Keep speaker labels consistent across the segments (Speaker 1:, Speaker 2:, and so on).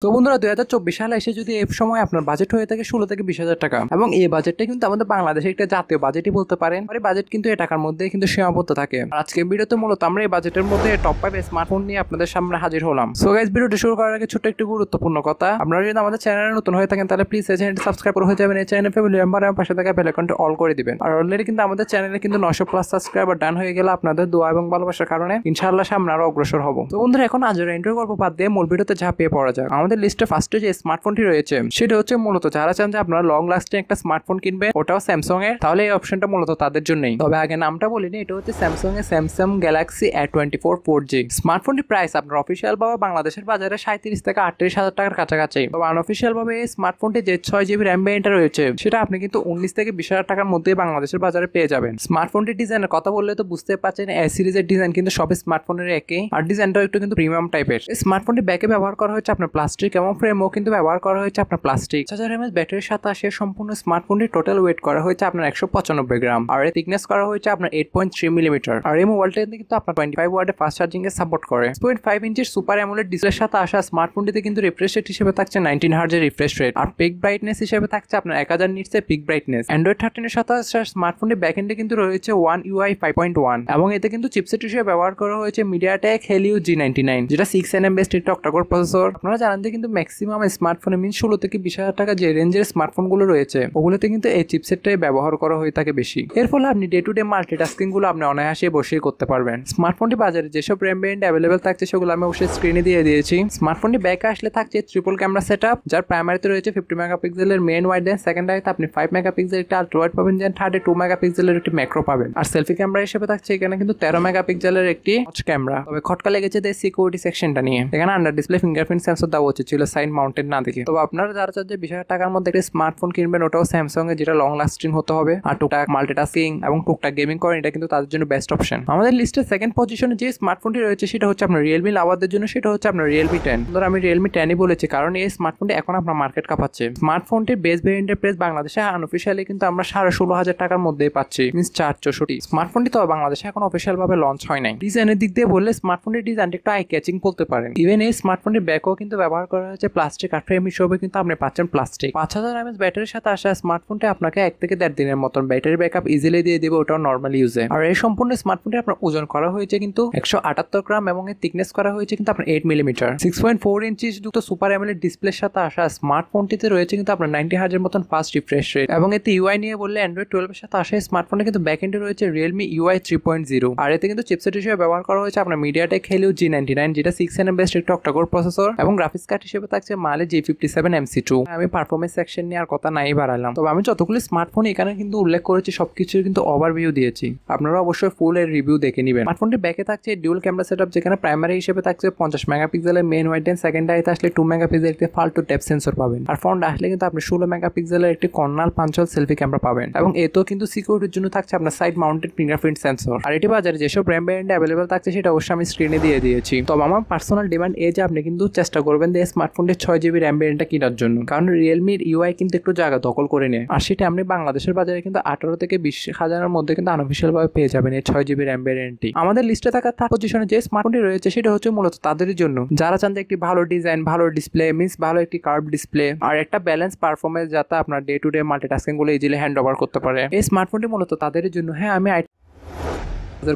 Speaker 1: তো বন্ধুরা 2024 সালে এসে যদি এই সময় আপনার বাজেট হয়ে থাকে 16 থেকে 20,000 টাকা এবং এই বাজেটটা কিন্তু আমাদের বাংলাদেশের একটা জাতীয় বাজেটই বলতে পারেন। আর এই বাজেট কিন্তু এই টাকার মধ্যে কিন্তু সীমাবদ্ধ থাকে। আর আজকে ভিডিওতে মূলত আমরা এই বাজেটের মধ্যে টপ 5 স্মার্টফোন নিয়ে আপনাদের সামনে হাজির হলাম। সো গাইস, ভিডিওটি শুরু করার আগে ছোট্ট একটু গুরুত্বপূর্ণ কথা, আপনারা যদি আমাদের চ্যানেলে নতুন হয়ে থাকেন তাহলে প্লিজ এই চ্যানেলটি সাবস্ক্রাইব করে হয়ে যাবেন। এই চ্যানেল ফ্যামিলি মেম্বার এবং পাশে থাকা বেল আইকনটি অল করে দিবেন। আর অলরেডি কিন্তু আমাদের চ্যানেলে কিন্তু 900+ সাবস্ক্রাইবার ডান হয়ে গেল আপনাদের দোয়া এবং ভালোবাসার কারণে। ইনশাআল্লাহ সামনে আরো অগ্রসর হব। তো বন্ধুরা, এখন আজের ইন্টারভিউ গল্প বাদ দিয়ে মূল ভিডিওতে ঝাঁপিয়ে পড়া যাক। আমাদের লিস্টে ফার্স্টে যে স্মার্টফোনটি রয়েছে সেটা হচ্ছে মূলত যারা চান যে আপনারা লং লাস্টিং একটা স্মার্টফোন কিনবে, ওটাও স্যামসাং এর, তাহলে এই অপশনটা মূলত তাদের জন্যই। তবে আগে নামটা বলিনি, এটা হচ্ছে স্যামসাং এর স্যামসাং গ্যালাক্সি A24 4G। স্মার্টফোনটি প্রাইস আপনার অফিসিয়াল ভাবে বাংলাদেশের বাজারে 37 থেকে 38,000 টাকার কাছাকাছি। তবে আনঅফিসিয়াল ভাবে এই স্মার্টফোনটি যে 6GB র্যাম ভেরিয়েন্টটা রয়েছে সেটা আপনি কিন্তু 19 থেকে 20,000 টাকার মধ্যে বাংলাদেশের বাজারে পেয়ে যাবেন। স্মার্টফোনটির ডিজাইনের কথা বললে তো বুঝতে পারছেন, এ সিরিজের ডিজাইন কিন্তু সব স্মার্টফোনের একই, আর ডিজাইনটাও একটু কিন্তু প্রিমিয়াম টাইপের। স্মার্টফোনটি ব্যাকে ব্যবহার করা হয়েছে আপনার প্লাস্টিক এবং ফ্রেমও কিন্তু ব্যবহার করা হয়েছে আপনার প্লাস্টিক। 5000 mAh ব্যাটারির সাথে আসে সম্পূর্ণ স্মার্টফোনটির টোটাল ওয়েট করা হয়েছে আপনার 195 গ্রাম, আর এর থিকনেস করা হয়েছে আপনার 8.3 মিলিমিটার। আর এই মোবাইলটা কিন্তু আপনার 25 ওয়াটের ফাস্ট চার্জিং এর সাপোর্ট করে। 6.5 ইঞ্চির সুপার অ্যামোলেড ডিসপ্লের সাথে আসা স্মার্টফোনটিতে কিন্তু রিফ্রেশ রেট হিসেবে থাকছে 19 হার্জের রিফ্রেশ রেট, আর পিক ব্রাইটনেস হিসেবে থাকছে আপনার 1000 নিটস এর পিক ব্রাইটনেস। অ্যান্ড্রয়েড 13 এর সাথে আসা স্মার্টফোনটির ব্যাকএন্ডে কিন্তু রয়েছে One UI 5.1 এবং এতে কিন্তু চিপসেট হিসেবে ব্যবহার করা হয়েছে MediaTek Helio G99, যেটা 6nm বেসড একটা অক্টা-কোর প্রসেসর। আপনারা জানেন যে কিন্তু ম্যাক্সিমাম স্মার্টফোনে 16 থেকে 20,000 টাকা যে রেঞ্জের স্মার্টফোনগুলো রয়েছে ওগুলোতে কিন্তু এই চিপসেটটাই ব্যবহার করা হয়ে থাকে বেশি। এর ফলে আপনি ডে টু ডে মাল্টিটাস্কিং গুলো আপনি অনায়াসে বসেই করতে পারবেন। স্মার্টফোনটি বাজারে যেসব র্যাম ভেরিয়েন্ট অ্যাভেলেবেল থাকছে সেগুলো আমি অবশ্যই স্ক্রিনে দিয়ে দিয়েছি। স্মার্টফোনটি ব্যাকে আসলে থাকছে ট্রিপল ক্যামেরা সেটআপ, যার প্রাইমারিতে রয়েছে 50 মেগাপিক্সেলের মেইন ওয়াইড লেন্স, সেকেন্ডারিতে আপনি 5 মেগাপিক্সেলের একটা আলট্রা ওয়াইড পাবেন, দেন থার্ডে 2 মেগাপিক্সেলের একটি ম্যাক্রো পাবেন। আর সেলফি ক্যামেরা হিসেবে থাকছে এখানে কিন্তু 13 মেগাপিক্সেলের একটি নচ ক্যামেরা। তবে খটকা লেগেছে যে সিকিউরিটি সেকশনটা নিয়ে, এখানে আন্ডার ডিসপ্লে ফিঙ্গারপ্রিন্ট সেন্সর দেওয়া উচিত ছিল সাইড মাউন্টেড না দেখে। তবে আপনারা যারা চান যে 20,000 টাকার মধ্যে একটি স্মার্টফোন কিনবেন, ওটাও স্যামসাং এর, যেটা লং লাস্টিং হতে হবে আর টুকটাক মাল্টিটাস্কিং এবং টুকটাক গেমিং করেন, এটা কিন্তু তাদের জন্য বেস্ট অপশন। আমাদের লিস্টের সেকেন্ড পজিশনে যে স্মার্টফোনটি রয়েছে সেটা হচ্ছে আপনার রিয়েলমি লাভারদের জন্য, সেটা হচ্ছে আপনার রিয়েলমি 10। ধর আমি রিয়েলমি 10ই বলেছি কারণ এই স্মার্টফোনটি এখন আপনার মার্কেট কাঁপাচ্ছে। স্মার্টফোনটির বেস ভেরিয়েন্টের প্রাইস বাংলাদেশে আনঅফিশিয়ালি কিন্তু আমরা 16,500 টাকার মধ্যেই পাচ্ছি, মিনস 464। স্মার্টফোনটি তো বাংলাদেশে এখন অফিসিয়াল ভাবে লঞ্চ হয় নাই। ডিজাইনের দিক দিয়ে বললে স্মার্টফোনটির ডিজাইনটা একটু আই ক্যাচিং বলতে পারেন। ইভেন এই স্মার্টফোনটির ব্যাকও কিন্তু ব্যবহার করা হয়েছে প্লাস্টিক, আর ফ্রেম হিসেবে কিন্তু আপনি পাচ্ছেন প্লাস্টিক। 5000 mAh ব্যাটারির সাথে আসা স্মার্টফোনটি আপনাকে 1 থেকে 1.5 দিনের মতন ব্যাটারি ব্যাকআপ ইজিলি দিয়ে দিবে, ওটাও নর্মাল ইউজে। আর এই সম্পূর্ণ স্মার্টফোনটি আপনার ওজন করা হয়েছে কিন্তু 178 গ্রাম এবং এর থিকনেস করা হয়েছে কিন্তু আপনার 8 মিলিমিটার। 6.4 ইঞ্চি যুক্ত সুপার অ্যামোলেড ডিসপ্লের সাথে আসা স্মার্টফোনটিতে রয়েছে কিন্তু আপনার 90 হার্জের মতন ফাস্ট রিফ্রেশ রেট, এবং এতে ইউআই নিয়ে বললে অ্যান্ড্রয়েড 12 এর সাথে আসা স্মার্টফোনে কিন্তু ব্যাকএন্ডে রয়েছে Realme UI 3.0, আর এতে কিন্তু চিপসেট হিসেবে ব্যবহার করা হয়েছে আপনার MediaTek Helio G99, যেটা 6nm বেসড একটা অক্টা-কোর প্রসেসর, এবং গ্রাফিক্স কার্ড হিসেবে থাকছে Mali G57 MC2। আমি পারফরম্যান্স সেকশন নিয়ে আর কথা নাই বাড়ালাম। তবে আমি যতগুলো স্মার্টফোন এখানে কিন্তু উল্লেখ করেছি সবকিছুর কিন্তু ওভারভিউ দিয়েছি, আপনারা অবশ্যই ফুল এর রিভিউ দেখে নেবেন। স্মার্টফোনটির ব্যাকে থাকছে ডিউয়াল ক্যামেরা সেটআপ, যেখানে প্রাইমারি হিসেবে থাকছে 50 মেগাপিক্সেলের মেইন ওয়াইড লেন্স, সেকেন্ডারিতে আসলে 2 মেগাপিক্সেলের একটি ফাল্টু ডেপথ সেন্সর পাবেন, আর ফ্রন্ট আসলে কিন্তু আপনি 16 মেগাপিক্সেলের একটি কর্নার পাঞ্চল সেলফি ক্যামেরা পাবেন, এবং এতেও কিন্তু সিকিউরিটির জন্য থাকছে আপনার সাইড মাউন্টেড ফিঙ্গারপ্রিন্ট সেন্সর। আর এটি বাজারে যেসব র্যাম ভেরিয়েন্ট অ্যাভেলেবল থাকছে সেটা অবশ্যই আমি স্ক্রিনে দিয়ে দিয়েছি। তবে আমার পার্সোনাল ডিমান্ড এই যে আপনি কিন্তু চেষ্টা করবেন যে স্মার্টফোনটির 6GB র্যাম ভেরিয়েন্টটা কেনার জন্য, কারণ রিয়েলমির ইউআই কিন্তু একটু জায়গা দখল করে নেয়, আর সেটা আপনি বাংলাদেশের বাজারে কিন্তু 18 থেকে 20,000 মধ্যে কিন্তু আনঅফিশিয়াল ভাবে পেয়ে যাবেন এই 6GB র্যাম ভেরিয়েন্টটি। আমাদের লিস্টে থাকা পজিশনে যে স্মার্টফোনটি রয়েছে সেটা হচ্ছে মূলত তাদের জন্য যারা চান যে একটি ভালো ডিজাইন, ভালো ডিসপ্লে, মিনস ভালো একটি কার্ভ ডিসপ্লে, আর একটা ব্যালেন্স পারফরমেন্স যাতে আপনার ডে টু ডে মাল্টিটাস্কিং গুলো ইজিলি হ্যান্ড ওভার করতে পারে। এই স্মার্টফোনটি মূলত তাদের জন্য। হ্যাঁ, আমি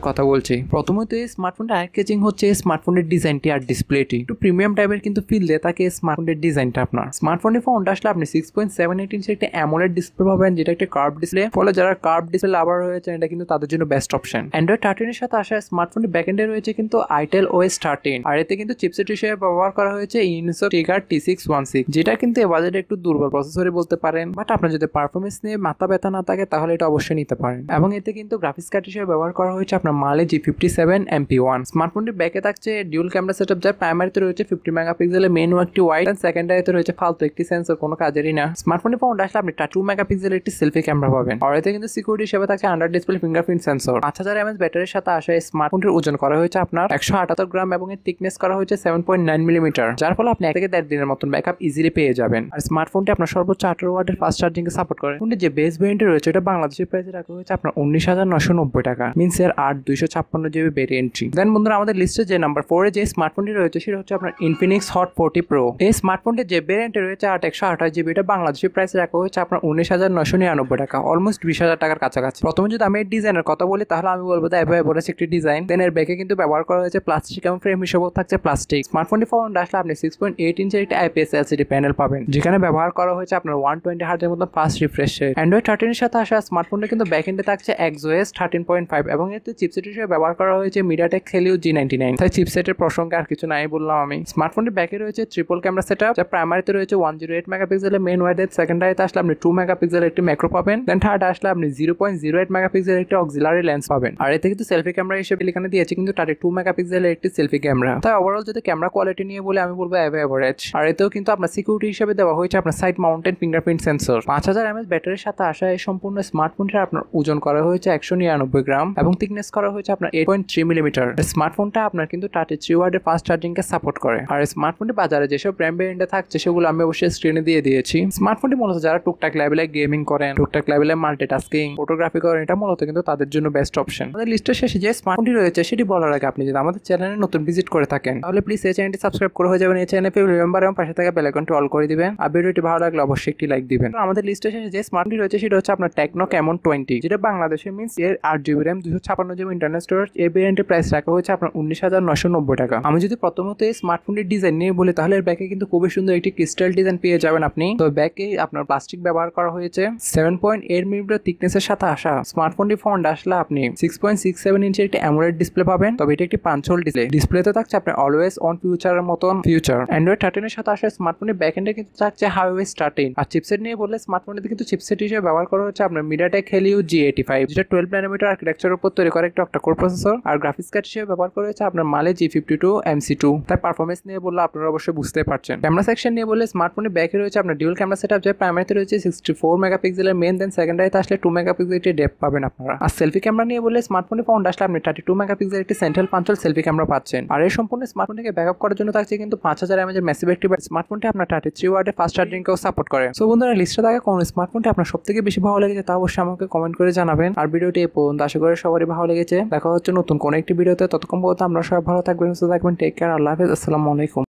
Speaker 1: কথা বলছি। প্রথমত এই স্মার্টফোনটা আই ক্যাচিং হচ্ছে স্মার্টফোনের ডিজাইনটি আর ডিসপ্লেটি একটু প্রিমিয়াম টাইপের কিন্তু ফিল দেয় তাকে স্মার্টফোনের ডিজাইনটা। আপনার স্মার্টফোনের ফোনটা আসলে আপনি 6.78 ইঞ্চের একটা অ্যামোলেড ডিসপ্লে পাবেন, যেটা একটা কার্ভ ডিসপ্লে, ফলে যারা কার্ভ ডিসপ্লে লাভার হয়েছে এটা কিন্তু তাদের জন্য বেস্ট অপশন। অ্যান্ড্রয়েড 13 এর সাথে আসা স্মার্টফোনের ব্যাকএন্ডে রয়েছে কিন্তু Itel OS 13, আর এতে কিন্তু চিপসেট হিসেবে ব্যবহার করা হয়েছে Intel Tiger T616, যেটা কিন্তু এ বাজেটে একটু দুর্বল প্রসেসরই বলতে পারেন, বাট আপনার যদি পারফরমেন্স নিয়ে মাথা ব্যথা না থাকে তাহলে এটা অবশ্যই নিতে পারেন। এবং এতে কিন্তু গ্রাফিক্স কার্ড হিসেবে ব্যবহার করা হয়েছে আপনার Mali G57 MP1। স্মার্টফোনটির ব্যাকে থাকছে ডিউয়াল ক্যামেরা সেটআপ, যার প্রাইমারিতে রয়েছে 50 মেগাপিক্সেলের মেইন একটি ওয়াইড এন্ড সেকেন্ডারিতে রয়েছে ফালতু একটি সেন্সর, কোনো কাজেরই না। স্মার্টফোনের ফোনটা আসলে আপনি 2 মেগাপিক্সেলের একটি সেলফি ক্যামেরা পাবেন, আর এতে কিন্তু সিকিউরিটি হিসেবে থাকছে under display fingerprint sensor. 5000 mAh ব্যাটারির সাথে আসা স্মার্টফোনটির ওজন করা হয়েছে আপনার 178 গ্রাম এবং এর থিকনেস করা হয়েছে 7.9 মিলিমিটার, যার ফলে আপনি 1 থেকে 1.5 দিনের মতন ব্যাকআপ ইজিলি পেয়ে যাবেন। আর স্মার্টফোনটি আপনার সর্বোচ্চ 18 ওয়াটের ফাস্ট চার্জিং কে সাপোর্ট করে। ফোনটি যে বেস ভেরিয়েন্টে রয়েছে এটা বাংলাদেশের প্রাইসে রাখা হয়েছে আপনার 19,990 টাকা, মিনস এর 8 256 GB ভেরিয়েন্টটি। দেন বন্ধুরা আমাদের লিস্টে যে নাম্বার 4 এ যে স্মার্টফোনটি রয়েছে সেটা হচ্ছে আপনার ইনফিনিক্স হট 40 প্রো। এই স্মার্টফোনটি যে ভেরিয়েন্টে রয়েছে 8 128 GB, এটা বাংলাদেশি প্রাইস রাখা হয়েছে আপনার 19,999 টাকা, অলমোস্ট 20,000 টাকার কাছাকাছি। প্রথমে যদি আমি এর ডিজাইনের কথা বলি তাহলে আমি বলবো এভারেজ একটি ডিজাইন। দেন এর ব্যাকে কিন্তু ব্যবহার করা হয়েছে প্লাস্টিক এবং ফ্রেম হিসেবেও থাকছে প্লাস্টিক। স্মার্টফোনটি ফ্রন্ট আসলে আপনি 6.8 ইঞ্চের একটা IPS LCD প্যানেল পাবেন, যেখানে ব্যবহার করা হয়েছে আপনার 120 হার্টজের মতো ফাস্ট রিফ্রেশ রেট। অ্যান্ড্রয়েড 13 এর সাথে আসা স্মার্টফোনটা কিন্তু ব্যাকএন্ডে থাকছে XOS 13.5 এবং এতে চিপসেট হিসেবে ব্যবহার করা হয়েছে MediaTek Helio G99। তাই চিপসেটের প্রসঙ্গে আর কিছু নাই বললাম আমি। স্মার্টফোনটির ব্যাকে রয়েছে ট্রিপল ক্যামেরা সেটআপ, যা প্রাইমারিতে রয়েছে 108 মেগাপিক্সেলের মেইন ওয়াইড, সেকেন্ডারিতে আসলে আপনি 2 মেগাপিক্সেলের একটি ম্যাক্রো পাবেন, দেন থার্ড আসলে আপনি 0.08 মেগাপিক্সেলের একটি অক্সিলারি লেন্স পাবেন। আর এতে কিন্তু সেলফি ক্যামেরা হিসেবে এখানে দিয়েছে কিন্তু 32 মেগাপিক্সেলের একটি সেলফি ক্যামেরা। তাই ওভারঅল যদি ক্যামেরা কোয়ালিটি নিয়ে বলে আমি বলবো এভারেজ। আর এতেও কিন্তু আপনার সিকিউরিটি হিসেবে দেওয়া হয়েছে আপনার side mounted fingerprint sensor. 5000 mAh ব্যাটারির সাথে আসা এই সম্পূর্ণ স্মার্টফোনটির আপনার ওজন করা হয়েছে 199 গ্রাম এবং থিকনেস করা হয়েছে আপনার 8.3 মিলিমিটার। স্মার্টফোনটা আপনার কিন্তু 33 ওয়াটের ফাস্ট চার্জিং কে সাপোর্ট করে। আর স্মার্টফোনটি বাজারে যেসব ব্র্যান্ড ভেরিয়েন্টে থাকছে সেগুলো আমি অবশ্যই স্ক্রিনে দিয়ে দিয়েছি। স্মার্টফোনটি মূলত যারা টুকটাক লেভেলে গেমিং করেন, টুকটাক লেভেলে মাল্টিটাস্কিং, ফটোগ্রাফি করেন, এটা মূলত কিন্তু তাদের জন্য বেস্ট অপশন। আমাদের লিস্টের শেষে যে স্মার্টফোনটি রয়েছে সেটি বলার আগে আপনি যদি আমাদের চ্যানেলে নতুন ভিজিট করে থাকেন তাহলে প্লিজ এই চ্যানেলটি সাবস্ক্রাইব করে হয়ে যাবেন। এই চ্যানেলে রিমেম্বার এবং পাশে থাকা বেল আইকনটি অল করে দিবেন। আর ভিডিওটি ভালো লাগলে অবশ্যই একটি লাইক দিবেন। আমাদের লিস্টের শেষে যে স্মার্টফোনটি রয়েছে সেটা হচ্ছে আপনার টেকনো ক্যামন 20, যেটা বাংলাদেশে মিন্স এর 8 GB RAM 256 GB internal storage. এই ভেরিয়েন্টের প্রাইস রাখা হয়েছে আপনার 19,990 টাকা। আমি যদি প্রথমত এই স্মার্টফোনটির ডিজাইন নিয়ে বলি তাহলে এর ব্যাকে কিন্তু খুবই সুন্দর একটি ক্রিস্টাল ডিজাইন পেয়ে যাবেন আপনি। তো ব্যাকে আপনার প্লাস্টিক ব্যবহার করা হয়েছে। 7.8 মিলিমিটার থিকনেসের সাথে আসা স্মার্টফোনটি ফ্রন্ট আসলে আপনি 6.67 ইঞ্চের একটি অ্যামোলেড ডিসপ্লে পাবেন। তবে এটা একটি পাঞ্চ হোল ডিসপ্লে। ডিসপ্লেতে থাকছে আপনার অলওয়েজ অন ফিউচারের মতন ফিউচার। অ্যান্ড্রয়েড 13 এর সাথে আসা স্মার্টফোনের ব্যাকএন্ডে কিন্তু থাকছে Huawei Star10। আর চিপসেট নিয়ে বললে স্মার্টফোনটিতে কিন্তু চিপসেট হিসেবে ব্যবহার করা হচ্ছে আপনার MediaTek Helio G85, যেটা 12 ন্যানোমিটার আর্কিটেকচারের উপর তৈরি করা একটা অক্টা-কোর প্রসেসর। আর গ্রাফিক্স কার্ড হিসেবে ব্যবহার করা হচ্ছে আপনার Mali G52 MC2। তাই পারফরমেন্স নিয়ে বললে আপনারা অবশ্যই বুঝতে পারছেন। ক্যামেরা সেকশন নিয়ে বললে স্মার্টফোনের ব্যাকে রয়েছে আপনার ডিউয়াল ক্যামেরা সেটআপ, যা প্রাইমারিতে রয়েছে 64 মেগাপিক্সেলের মেইন, দেন সেকেন্ডারিতে আসলে 2 মেগাপিক্সেলের ডেপথ পাবেন আপনারা। আর সেলফি ক্যামেরা নিয়ে বললে স্মার্টফোনে ফ্রন্ট আসলে আপনি 32 মেগাপিক্সেলের একটি সেন্ট্রাল পাঞ্চল সেলফি ক্যামেরা পাচ্ছেন। আর এই সম্পূর্ণ স্মার্টফোনটিকে ব্যাকআপ করার জন্য থাকছে কিন্তু 5000 mAh এর ম্যাসিভ একটি ব্যাটারি। স্মার্টফোনটি আপনার 33 ওয়াটের ফাস্ট চার্জিং কেও সাপোর্ট করে। সো বন্ধুরা, লিস্টে থাকা কোন স্মার্টফোনটি আপনার সবথেকে বেশি ভালো লেগেছে তা অবশ্যই আমাকে কমেন্ট করে জানাবেন। আর ভিডিওটি এই পর্যন্ত, আশা করি সবারই ভালো লেগেছে। দেখা হচ্ছে নতুন কোন একটি ভিডিওতে। ততক্ষণ পর্যন্ত আমরা সবাই ভালো থাকবেন, সুস্থ থাকবেন। টেক কেয়ার, আল্লাহ হাফেজ, আসসালামু আলাইকুম।